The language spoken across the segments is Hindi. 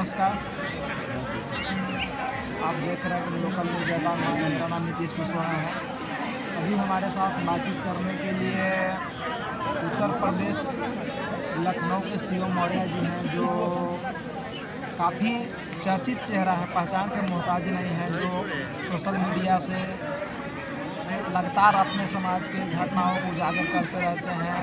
नमस्कार। आप देख रहे हैं लोकल मीडिया का मेरा नाम नीतीश कुशवाहा है। अभी हमारे साथ बातचीत करने के लिए उत्तर प्रदेश लखनऊ के सीएम मौर्य जी हैं, जो काफ़ी चर्चित चेहरा है, पहचान के मोहताज नहीं है, जो सोशल मीडिया से लगातार अपने समाज के घटनाओं को उजागर करते रहते हैं,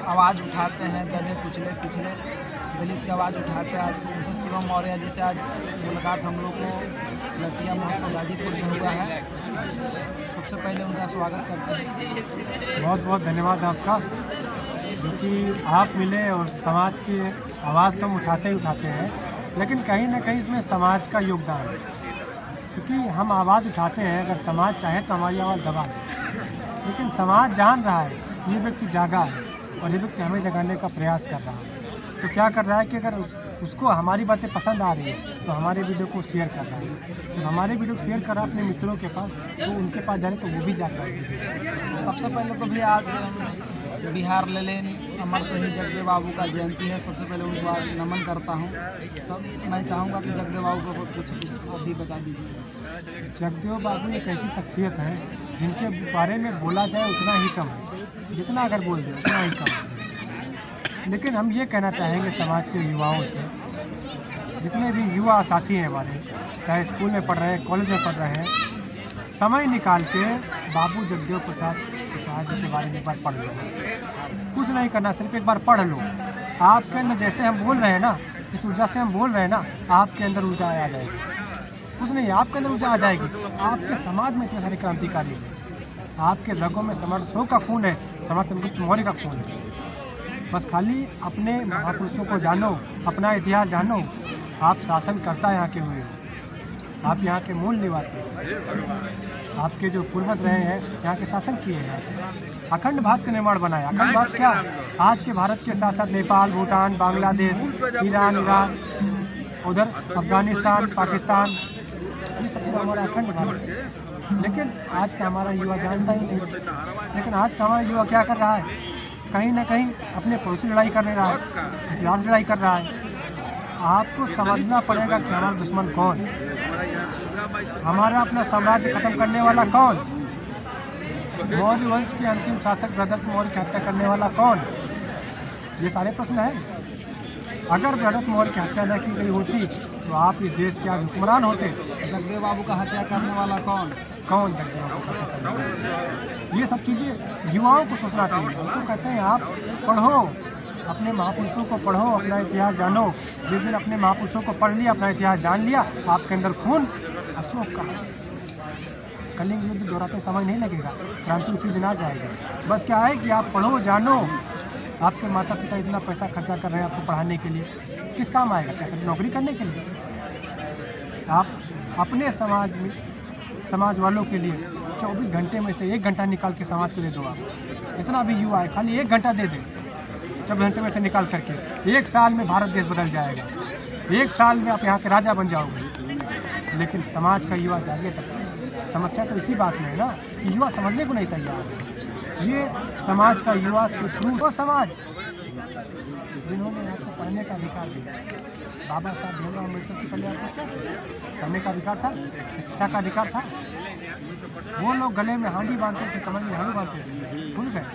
आवाज़ उठाते हैं, दबे कुचले पिछले दलित की आवाज़ उठाते हैं। आज उनसे सीएम मौर्य जी से आज मुलाकात हम लोग को लड़कियाँ महोत्सव गाजीपुर में हुआ है। सबसे पहले उनका स्वागत करते हैं। बहुत बहुत धन्यवाद आपका, जो कि आप मिले और समाज की आवाज़ तो हम उठाते ही उठाते हैं, लेकिन कहीं ना कहीं इसमें समाज का योगदान है, क्योंकि हम आवाज़ उठाते हैं। अगर समाज चाहे तो हमारी आवाज़ दबा दे, लेकिन समाज जान रहा है ये व्यक्ति जागा है और ये व्यक्ति हमें जगाने का प्रयास कर रहा है। तो क्या कर रहा है कि अगर उसको हमारी बातें पसंद आ रही है तो हमारे वीडियो को शेयर कर रहा है। तो हमारे वीडियो को शेयर कर रहा है अपने मित्रों के पास, तो उनके पास जाने तो वो भी जागा है। सबसे पहले तो भी आज बिहार ले लें अमर शहीद जगदेव बाबू का जयंती है। सबसे पहले उनको आज नमन करता हूँ। सब मैं चाहूँगा कि जगदेव बाबू को कुछ अभी बता दीजिए। जगदेव बाबू एक ऐसी शख्सियत है जिनके बारे में बोला जाए उतना ही कम है, जितना अगर बोल दें उतना ही कम है। लेकिन हम ये कहना चाहेंगे समाज के युवाओं से, जितने भी युवा साथी हैं हमारे, चाहे स्कूल में पढ़ रहे हैं, कॉलेज में पढ़ रहे हैं, समय निकाल के बाबू जगदेव प्रसाद जी के बारे में एक बार पढ़ लो। कुछ नहीं करना, सिर्फ एक बार पढ़ लो। आपके अंदर जैसे हम बोल रहे हैं ना, जिस ऊर्जा से हम बोल रहे हैं ना, आपके अंदर ऊर्जा आ जाएगी। कुछ नहीं, आपके अंदर ऊर्जा आ जाएगी। आपके समाज में इतने सारे क्रांतिकारी हैं, आपके रगों में समर्थ शो का खून है, समर्थ चंद्रगुप्त मौर्य का खून है। बस खाली अपने महापुरुषों को जानो, अपना इतिहास जानो। आप शासन करता यहाँ के हुए हो, आप यहाँ के मूल निवासी हैं। आपके जो पूर्वज रहे हैं यहाँ के शासन किए हैं, अखंड भारत का निर्माण बनाया। अखंड भारत क्या, आज के भारत के साथ साथ नेपाल, भूटान, बांग्लादेश, ईरान, उधर अफगानिस्तान, पाकिस्तान, ये सब हमारा अखंड भारत है। लेकिन आज का हमारा युवा जानता ही नहीं। लेकिन आज का हमारा युवा क्या कर रहा है, कहीं ना कहीं अपने पड़ोसी लड़ाई कर रहा है, किसी और से लड़ाई कर रहा है। आपको समझना पड़ेगा कि हमारा दुश्मन कौन, हमारा अपना साम्राज्य खत्म करने वाला कौन, मौर्य वंश के अंतिम शासक भरत मौर्य की हत्या करने वाला कौन। ये सारे प्रश्न हैं। अगर भरत मौर्य की हत्या न की गई होती तो आप इस देश के आज हुक्मरान होते। जगदेव बाबू का हत्या करने वाला कौन जगदेव बाबू का हत्या करने वाला। ये सब चीज़ें युवाओं को सोचना चाहिए। हम तो कहते हैं आप पढ़ो, अपने महापुरुषों को पढ़ो, अपना इतिहास जानो। जिस दिन अपने महापुरुषों को पढ़ लिया, अपना इतिहास जान लिया, आपके अंदर खून अशोक का, कलिंग युद्ध दोहराते समय नहीं लगेगा, क्रांति उसी दिन आ जाएगी। बस क्या है कि आप पढ़ो, जानो। आपके माता पिता इतना पैसा खर्चा कर रहे हैं आपको पढ़ाने के लिए, किस काम आएगा? क्या सिर्फ नौकरी करने के लिए? आप अपने समाज वालों के लिए 24 घंटे में से 1 घंटा निकाल के समाज को दे दो। आप इतना भी युवा है, खाली 1 घंटा दे दें 24 घंटे में से निकाल करके, 1 साल में भारत देश बदल जाएगा। 1 साल में आप यहाँ के राजा बन जाओगे। लेकिन समाज का युवा जागे तक। समस्या तो इसी बात में है ना कि युवा समझने को नहीं तैयार है। ये समाज का युवा वो समाज जिन्होंने आपको पढ़ने का अधिकार दिया, बाबा साहब भीमराव अम्बेडकर के पहले आपको क्या पढ़ने का अधिकार था, शिक्षा का अधिकार था। वो लोग गले में हांडी बांधते थे, कमर में हांडी बांधते थे, भूल गए।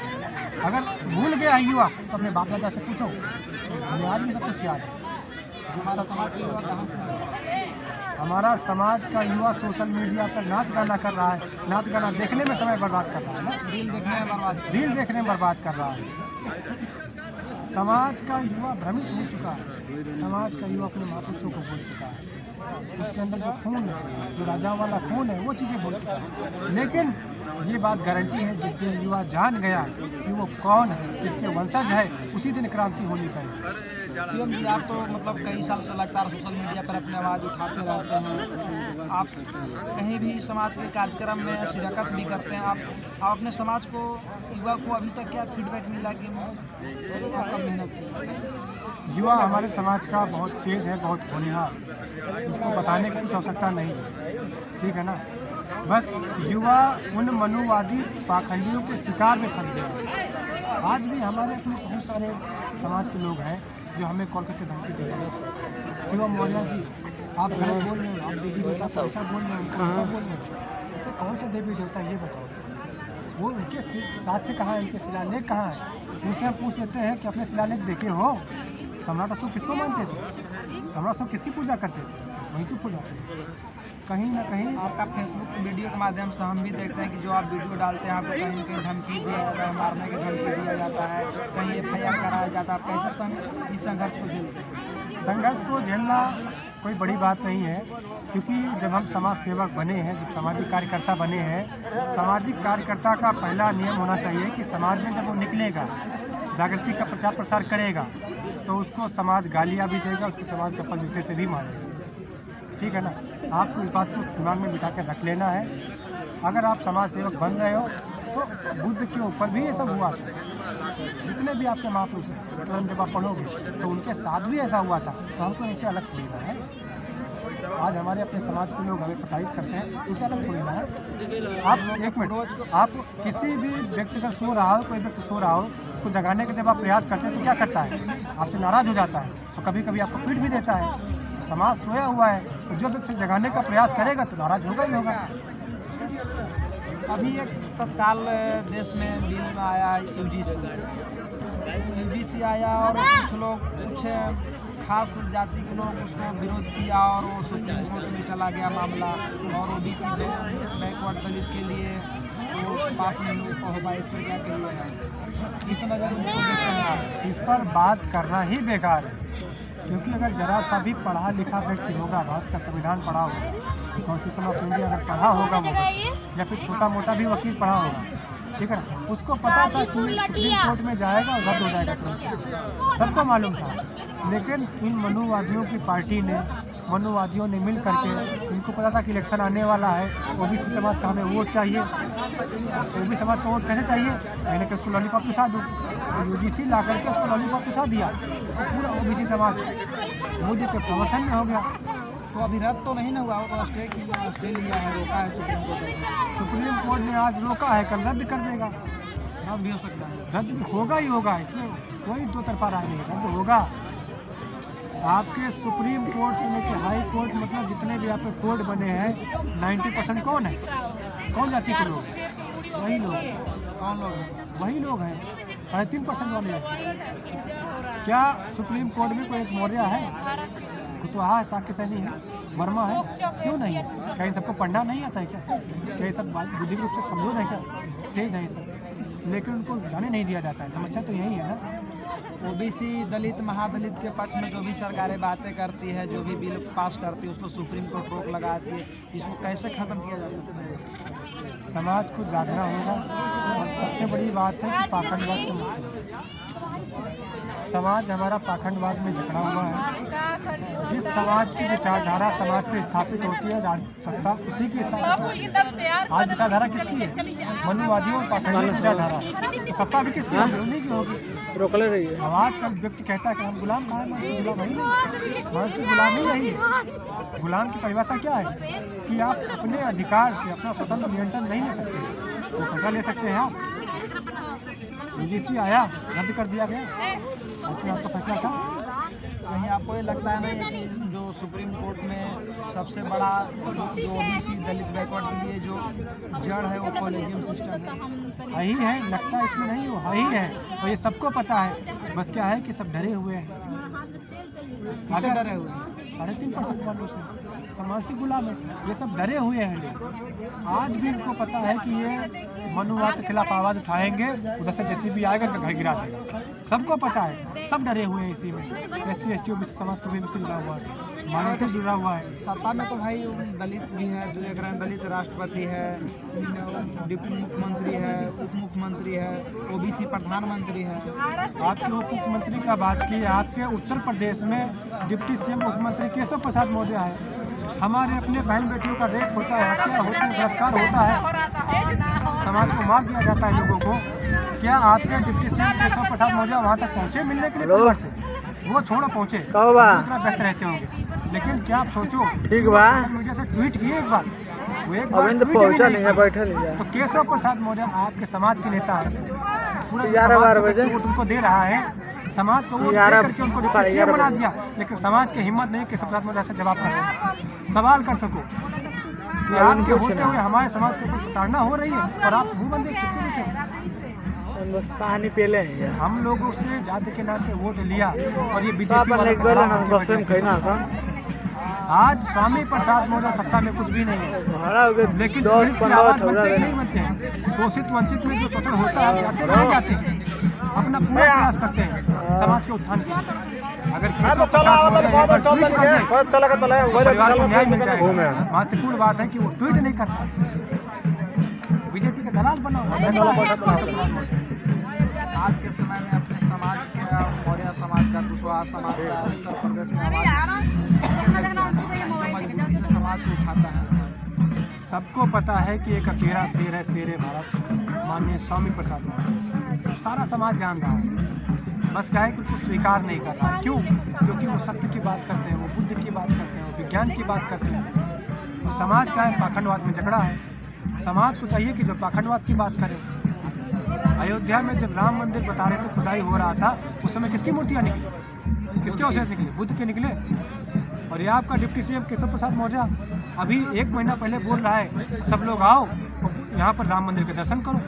अगर भूल गया युवा तो अपने बाप दादा से पूछो, हमें आज भी सब कुछ याद है। हमारा समाज का युवा कहाँ से है? हमारा समाज का युवा सोशल मीडिया पर नाच गाना कर रहा है। नाच गाना देखने में समय बर्बाद कर रहा है ना, रील देखने में बर्बाद कर रहा है। समाज का युवा भ्रमित हो चुका है। समाज का युवा अपने महापुरुषों को भूल चुका है। उसके अंदर जो खून है, जो राजाओं वाला खून है, वो चीज़ें भूल चुका है। लेकिन ये बात गारंटी है, जिस दिन युवा जान गया कि वो कौन है, किसके वंशज है, उसी दिन क्रांति होनी चाहिए। सीएम जी, आप तो मतलब कई साल से लगातार सोशल मीडिया पर अपनी आवाज़ उठाते रहते हैं। आप कहीं भी समाज के कार्यक्रम में शिरकत भी करते हैं। आप अपने समाज को, युवा को अभी तक क्या फीडबैक मिला कि आपका मेहनत से? युवा हमारे समाज का बहुत तेज है, बहुत होनहार, उसको बताने की कुछ आवश्यकता नहीं है, ठीक है ना। बस युवा उन मनुवादी पाखंडियों के शिकार में फंस गया। आज भी हमारे अपने बहुत सारे समाज के लोग हैं जो हमें कॉल करके धमकी दे रहे हैं। शिवम मौर्य जी, आप गलत बोल रहे हो, आप देवी देवता को ऐसा बोल रहे हो, ऐसा बोल रहे हो। तो कौन सा देवी देवता ये बताओ, वो उनके साथ से कहाँ है, उनके शिलालेख कहाँ है? उनसे हम पूछ लेते हैं कि अपने शिलालेख देखे हो? सम्राट अशोक किसको मानते थे? सम्राट अशोक किसकी पूजा करते थे? वहीं चुप हो जाते हैं। कहीं ना कहीं आपका फेसबुक वीडियो के माध्यम से हम भी देखते हैं कि जो आप वीडियो डालते हैं आपको कहीं कहीं धमकी दिया जाता है, मारने की धमकी दिया जाता है, कहीं FIR कराया जाता है। आप कैसे इस संघर्ष को झेलते हैं? संघर्ष को झेलना कोई बड़ी बात नहीं है, क्योंकि जब हम समाज सेवक बने हैं, जब सामाजिक कार्यकर्ता बने हैं, सामाजिक कार्यकर्ता का पहला नियम होना चाहिए कि समाज में जब वो निकलेगा, जागृति का प्रचार प्रसार करेगा, तो उसको समाज गालियाँ भी देगा, उसको समाज चप्पल जूते से भी मारेगा। ठीक है ना? आपको इस बात को दिमाग में बिठा कर रख लेना है। अगर आप समाज सेवक बन रहे हो तो बुद्ध के ऊपर भी ये सब हुआ था। जितने भी आपके महापुरुष हैं, धर्म जब आप पढ़ोगे तो उनके साथ भी ऐसा हुआ था, तो हमको इनसे अलग थोड़ी ना है। आज हमारे अपने समाज के लोग हमें प्रताड़ित करते हैं, उससे अलग थोड़ी ना है। आप एक मिनट, आप किसी भी व्यक्ति का सो रहा हो, कोई व्यक्ति सो रहा हो, उसको जगाने का जब आप प्रयास करते हैं तो क्या करता है? आपसे नाराज़ हो जाता है, तो कभी कभी आपको पीट भी देता है। समाज सोया हुआ है, तो जो व्यक्ति जगाने का प्रयास करेगा तो नाराज होगा ही होगा। अभी एक तत्काल देश में बिल आया UGC आया, और कुछ खास जाति के लोग उसको विरोध किया और वो सुप्रीम कोर्ट में चला गया मामला, और OBC बैकवर्ड दलित के लिए वो पास नहीं हो पाया। इस पर क्या कहिएगा? इस नज़र उसको देखते हैं, इस पर बात करना ही बेकार है, क्योंकि अगर जरा सा भी पढ़ा लिखा व्यक्ति होगा, भारत का संविधान पढ़ा होगा, कॉन्स्टिट्यूशन ऑफ इंडिया अगर पढ़ा होगा वो, या फिर छोटा मोटा भी वकील पढ़ा होगा, ठीक है, उसको पता था कि सुप्रीम कोर्ट में जाएगा और रद्द हो जाएगा तुरंत, सबको मालूम था। लेकिन इन मनुवादियों की पार्टी ने, मनुवादियों ने मिल करके, इनको पता था कि इलेक्शन आने वाला है, OBC समाज का हमें वोट चाहिए, OBC समाज का वोट कैसे चाहिए? मैंने कि उसको लॉलीपॉप पिसा दूँ, तो UGC ला करके उसको लॉलीपॉप पिसा दिया, और पूरा OBC समाज मोदी के प्रवर्तन में हो गया। तो अभी रद्द तो नहीं ना हुआ, वो स्टे लिया है, रोका है सुप्रीम कोर्ट ने। सुप्रीम कोर्ट ने आज रोका है, कल रद्द कर देगा। रद्द भी हो सकता है, रद्द भी होगा ही होगा, इसमें कोई दो तरफा राय नहीं, रद्द होगा। आपके सुप्रीम कोर्ट से लेकर हाई कोर्ट, मतलब जितने भी आपके कोर्ट बने हैं, 90% कौन है? कौन जाति के लोग? वही लोग। कौन लोग हैं? वही लोग हैं, 3% वाले हैं। क्या सुप्रीम कोर्ट में कोई एक मौर्य है, कुशवाहा है, साक्य सैनी है, वर्मा है? क्यों नहीं है? क्या इन सबको पढ़ना नहीं आता है क्या? क्या ये सब बुद्धिक रूप से कमजोर है क्या? तेज है ये सब, लेकिन उनको जाने नहीं दिया जाता है। समस्या तो यही है ना। OBC दलित महादलित के पक्ष में जो भी सरकारें बातें करती है, जो भी बिल पास करती है, उसको सुप्रीम कोर्ट रोक लगाती है। इसको कैसे ख़त्म किया जा सकता है? समाज को जागना होगा, और सबसे बड़ी बात है कि पाखंडवाद से मुक्त होना। समाज हमारा पाखंडवाद में जकड़ा हुआ है। जिस समाज की विचारधारा समाज पे स्थापित होती है, सत्ता उसी की स्थापित होती है। आज विचारधारा किसकी है? मनुवादियों और पाखंडी विचारधारा। सत्ता भी किसकी होगी? उन्हीं की होगी। रोकले रही है। आवाज का व्यक्ति कहता है कि हम गुलाम कहाँ हैं? गुलाम है नहीं, मानसिक गुलाम ही यही है। गुलाम की परिभाषा क्या है? कि आप अपने अधिकार से अपना स्वतंत्र नियंत्रण नहीं ले सकते। वो पैसा ले सकते हैं आप। UGC आया, रद्द कर दिया गया, उसमें आपका फैसला था। कहीं आपको ये लगता है नहीं कि जो सुप्रीम कोर्ट में सबसे बड़ा जो OBC दलित बैकवर्ड के लिए जो जड़ है वो कॉलेजियम सिस्टम है? ही है, लगता है इसमें नहीं, वो ही है, और ये सबको पता है। बस क्या है कि सब डरे हुए हैं। किससे डरे हुए हैं? 3.5% वालों से। मानसिक गुलाम है, ये सब डरे हुए हैं लोग। आज भी इनको पता है कि ये मनुवाद के खिलाफ आवाज़ उठाएंगे, उधर से JCB आएगा तो घर गिरा देगा। सबको पता है, सब डरे हुए हैं इसी में। SC ST OBC समाज को भी जुड़ा हुआ है, मानवता जुड़ा हुआ है। सत्ता में तो भाई दलित भी है, दलित राष्ट्रपति है, डिप्टी मुख्यमंत्री है, उप मुख्यमंत्री है, OBC प्रधानमंत्री है। आपके उप मुख्यमंत्री का बात की, आपके उत्तर प्रदेश में डिप्टी CM मुख्यमंत्री केशव प्रसाद मौर्य है। हमारे अपने बहन बेटियों का रेप होता है, हत्या होती है, गिरफ्तार होता है, समाज को मार दिया जाता है लोगों को। क्या आपके डिप्टी CM केशव प्रसाद मौर्य वहाँ तक पहुँचे मिलने के लिए परिवार से? वो छोड़ो पहुँचे, इतना व्यस्त रहते होंगे। लेकिन क्या आप सोचो, ठीक बा, मीडिया से ट्वीट किए एक बार, वो एक बार पहुँचा नहीं है, बैठा नहीं है। तो केशव प्रसाद मौर्य आपके समाज के नेता है, पूरा समाज उनको दे रहा है, समाज को वोट दे करके उनको डिप्टी सीएम बना दिया, लेकिन समाज की हिम्मत नहीं कि केशव प्रसाद मौर्य से जवाब कर सवाल कर सको कि आपके होते हुए हमारे समाज के ऊपर प्रताड़ना हो रही है और आप मुंह बंद चुपके बैठे। बस पानी पीले हैं हम लोगों से जाति के नाम पे वोट लिया और ये बीजेपी आज स्वामी प्रसाद मौर्य सत्ता में कुछ भी नहीं है, लेकिन नहीं बनते हैं। शोषित वंचित में जो शोषण होता है जाते हैं, अपना पूरा प्रयास करते हैं समाज के उत्थान के। अगर केशव प्रसाद परिवार को न्याय मिल जाएगा। महत्वपूर्ण बात है कि वो ट्वीट नहीं करता, बीजेपी का दलाल बना हुआ। आज के समय में अपने समाज का, मौर्य समाज का, कुशवाहा समाज का उत्तर प्रदेश में मजबूती से समाज को उठाता है। सबको पता है कि एक अकेला शेर है, शेर भारत, माननीय स्वामी प्रसाद मौर्य। सारा समाज जान रहा है, बस क्या है कि उसको स्वीकार नहीं कर रहा है। क्यों? क्योंकि वो सत्य की बात करते हैं, वो बुद्ध की बात करते हैं, वो विज्ञान की बात करते हैं। तो समाज का है पाखंडवाद में जकड़ा है। समाज को चाहिए कि जो पाखंडवाद की बात करे। अयोध्या में जब राम मंदिर बता रहे थे, खुदाई हो रहा था, उस समय किसकी मूर्तियाँ निकली, किसके अवशेष निकले? बुद्ध के निकले। और ये आपका डिप्टी सीएम केशव प्रसाद मौर्य अभी 1 महीना पहले बोल रहा है सब लोग आओ यहाँ पर राम मंदिर के दर्शन करो।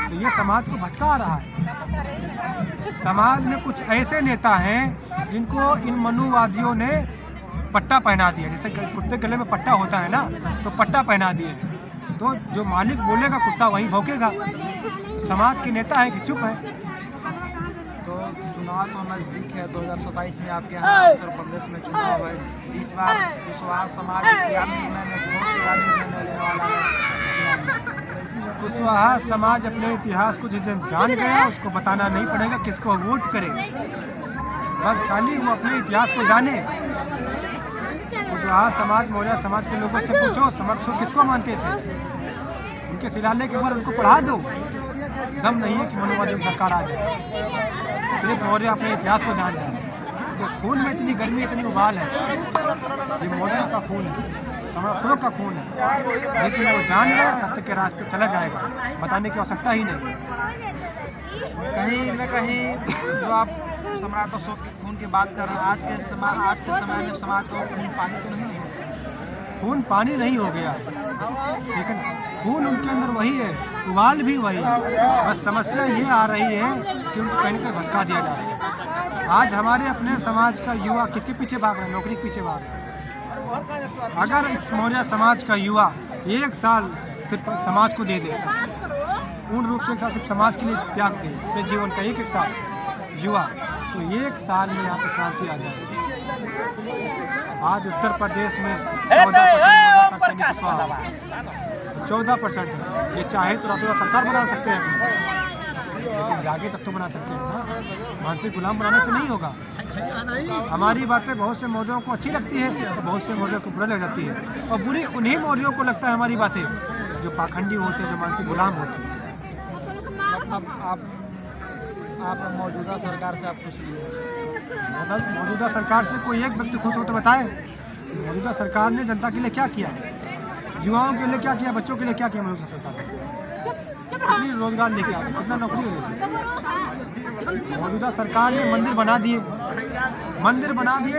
तो ये समाज को भटका रहा है। समाज में कुछ ऐसे नेता हैं जिनको इन मनुवादियों ने पट्टा पहना दिया। जैसे कुत्ते गले में पट्टा होता है ना, तो पट्टा पहना दिए। तो जो मालिक बोलेगा कुत्ता वहीं भौंकेगा। समाज के नेता है कि चुप है। तो चुनाव तो नज़दीक है, 2027 में आपके यहाँ उत्तर प्रदेश में चुनाव है। इस बार कुशवाहा समाज क्या निर्णय लेने वाला है? कुशवाहा समाज अपने इतिहास को जिस दिन जान गया उसको बताना नहीं पड़ेगा किसको वोट करे, बस खाली वो अपने इतिहास को जाने। कुशवाहा समाज, मौर्य समाज के लोगों से पूछो समर्थ किसको मानते थे, उनके शिलान्यास के बाद उनको पढ़ा दो। दम नहीं है कि मनुवादी सरकार आ जाए, सिर्फ मौर्य अपने इतिहास को जान जाए। तो खून में इतनी गर्मी, इतनी उबाल है, ये मौर्य का खून है, सम्राटों का खून है। लेकिन वो जान गया, सत्य के रास्ते पे चला जाएगा, बताने की आवश्यकता ही नहीं। कहीं न कहीं जो आप सम्राट अशोक के खून की बात कर रहे हैं, आज के समय में समाज का कहीं पानी तो नहीं है। खून पानी नहीं हो गया, ठीक है ना? खून उनके अंदर वही है, उबाल भी वही है। बस समस्या ये आ रही है कि उनको कहीं पर भटका दिया जा रहा है। आज हमारे अपने समाज का युवा किसके पीछे भाग रहा है? नौकरी के पीछे भाग रहा है। अगर इस मौर्य समाज का युवा 1 साल सिर्फ समाज को दे दे, पूर्ण रूप से 1 साल सिर्फ समाज के लिए त्याग दे, अपने जीवन का 1 साल युवा, तो 1 साल में यहाँ पर क्रांति आ जाएगी। आज उत्तर प्रदेश में 14% है। ये चाहे तो रातों रात सरकार बना सकते हैं, लेकिन जागे तक तो बना सकते हैं ना। मानसिक गुलाम बनाने से नहीं होगा। हमारी बातें बहुत से मौर्यों को अच्छी लगती है और बहुत से मौर्यों को बुरी लग जाती है, और बुरी उन्हीं मौर्यों को लगता है हमारी बातें जो पाखंडी होते हैं, जो मानसिक गुलाम होते हैं। मतलब आप मौजूदा सरकार से आप खुश नहीं हो? मौजूदा सरकार से कोई एक व्यक्ति खुश हो तो बताए। मौजूदा सरकार ने जनता के लिए क्या किया, युवाओं के लिए क्या किया, बच्चों के लिए क्या किया? मौजूदा सरकार ने कितनी रोजगार लेके आ, कितना नौकरी लेके। मौजूदा सरकार ने मंदिर बना दिए,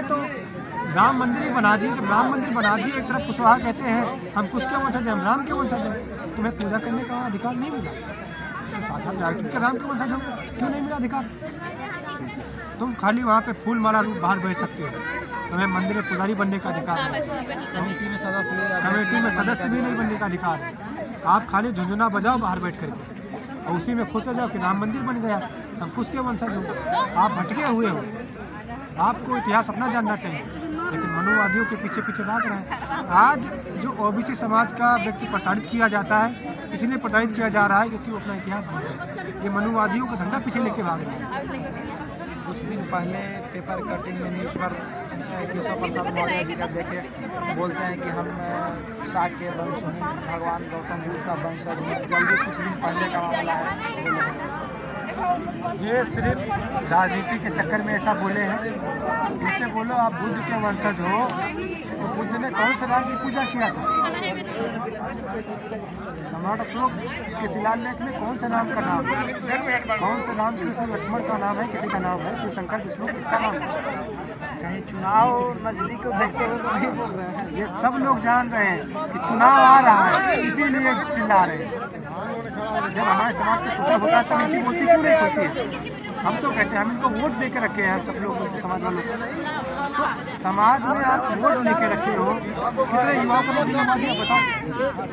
तो राम मंदिर ही बना दिए। जब राम मंदिर बना दिए, एक तरफ कुशवाहा कहते हैं हम कुछ के वंशज हैं, हम राम के वंशज हैं, तुम्हें पूजा करने का अधिकार नहीं मिला। साक्षात जागृत के राम के वंशज हो, क्यों नहीं मिला अधिकार? तुम खाली वहाँ पे फूल माला रूप बाहर बेच सकते हो, तुम्हें मंदिर में पुजारी बनने का अधिकार नहीं। कमेटी में सदस्य भी नहीं बनने का अधिकार है। आप खाली झुंझुना बजाओ बाहर बैठ करके और उसी में खुश हो जाओ कि राम मंदिर बन गया, हम किसके वंशज हो। आप भटके हुए हो, आपको इतिहास अपना जानना चाहिए, लेकिन मनुवादियों के पीछे पीछे भाग रहे हैं। आज जो ओबीसी समाज का व्यक्ति प्रताड़ित किया जाता है, इसलिए प्रताड़ित किया जा रहा है क्योंकि वो अपना इतिहास भूल गए। ये मनुवादियों का धंधा पीछे लेके भाग रहे हैं। कुछ दिन पहले पेपर कटिंग में न्यूज़ पर केशव प्रसाद मौर्य जी का देखे, बोलते हैं कि हम शाक के वंश हैं, भगवान गौतम बुद्ध का वंशज हैं। जल्दी कुछ दिन पहले का मामला है। ये सिर्फ राजनीति के चक्कर में ऐसा बोले हैं। इनसे बोलो आप बुद्ध के वंशज हो, तो बुद्ध ने कौन से राम की पूजा किया था? सम्राट अशोक के शिलालेख में कौन से नाम का नाम है? कौन से राम, कृष्ण लक्ष्मण का नाम है, किसी का नाम है? शिव शंकर विष्णु किसका नाम है? कहीं चुनाव नज़दीक को देखते हुए तो नहीं बोल रहे हैं। ये सब लोग जान रहे हैं कि चुनाव आ रहा है, इसीलिए चिल्ला रहे हैं। जब हमारे समाज में शोषण होता है तब इनकी बोलती क्यों नहीं होती है? हम तो कहते हैं, हम इनको वोट दे के रखे हैं, सब लोग समाज वालों को। तो समाज में आप वोट दे के रखे हो, कितने युवाओं को नौकरी लगा दिया बताओ?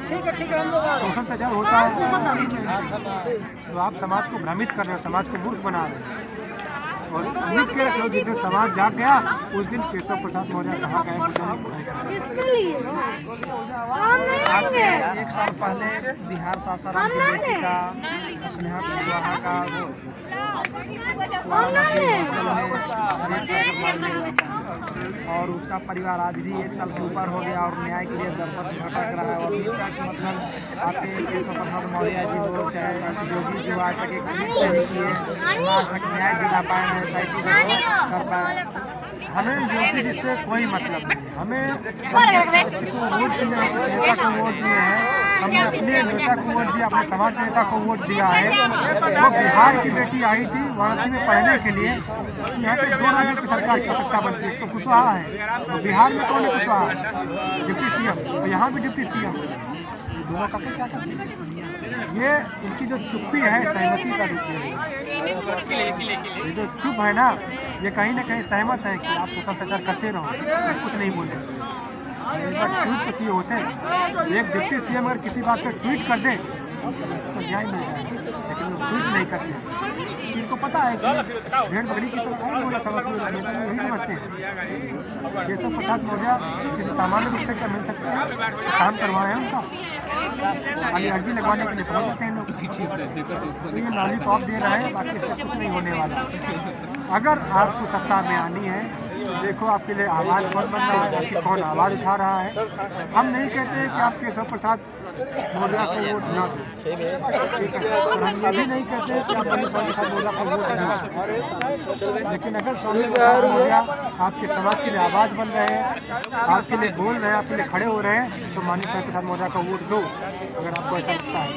ठीक है शोषण प्रचार होता है तो आप समाज को भ्रमित कर रहे हो, समाज को मूर्ख बना रहे हो। और लिख के रख लो कि जो समाज जाग गया उस दिन केशव प्रसाद मौर्य कहाँ गए? आज के 1 साल पहले बिहार सासाराम की बेटी का स्नेहा कुशवाहा का वाराणसी हॉस्टल में रेप करके मार दिया गया और उसका परिवार आज भी 1 साल से ऊपर हो गया और न्याय के लिए दर पर भटक रहा है। और अभी तक मतलब आपके केशव प्रसाद मौर्य जी हो चाहे योगी जो आज तक एक ट्वीट नहीं किए, आज तक न्याय दिला पाए हैं, SIT कर पाए। हमें योगी जी से कोई मतलब नहीं। हमें वोट दिए हैं, जिस नेता को वोट दिए हैं, हमने अपने नेता को वोट दिया, अपने समाज के नेता को वोट दिया है। वो बिहार की बेटी आई थी वाराणसी में पढ़ने के लिए, यहाँ पे 2 राज्यों की सरकार की सत्ता बनती है, तो कुशवाहा है। तो बिहार में कौन है कुशवाहा? डिप्टी CM, तो यहाँ भी डिप्टी CM। दोनों का क्या करते हैं? ये इनकी जो चुप्पी है सहमति का रूप है। ये जो चुप है ना, ये कहीं ना कहीं सहमत है कि आप शोषण प्रचार करते रहो, कुछ नहीं बोले। एक बार ट्वीट तो किए होते हैं, एक डिप्टी CM अगर किसी बात पर ट्वीट कर दे तो न्याय मिल जाए, लेकिन वो ट्वीट नहीं करते। इनको पता है कि भेड़ बकरी की तरह कौन बोला समझ में नेता यही समझते हैं। केशव प्रसाद मौर्य किसी सामान्य रूप से क्या मिल सकते हैं? काम करवाए हैं उनका, खाली अर्जी लगवाने के लिए पहुँच जाते हैं लोग। तो ये लॉलीपॉप दे रहा है, बाकी इससे कुछ नहीं होने वाला। अगर आपको सत्ता में आनी है तो देखो आपके लिए आवाज़ कौन बन रहा है, आपकी कौन आवाज़ उठा रहा है। हम नहीं कहते हैं कि आप केशव प्रसाद मौर्य को वोट ना दें, ठीक है, और हम ये भी नहीं कहते कि आप स्वामी प्रसाद मौर्य को वोट दें। लेकिन अगर स्वामी प्रसाद मौर्य आपके समाज के लिए आवाज़ बन रहे हैं, आपके लिए बोल रहे हैं, आपके लिए खड़े हो रहे हैं, तो माननीय स्वामी प्रसाद मौर्य को वोट दो अगर आपको ऐसा लगता है।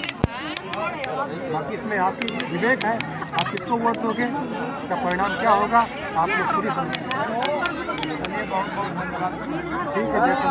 बाकी इसमें आपकी विवेक है, आप किसको वोट दोगे, इसका परिणाम क्या होगा आप लोग खुद ही समझेंगे। चलिए बहुत बहुत धन्यवाद। ठीक है, जैसे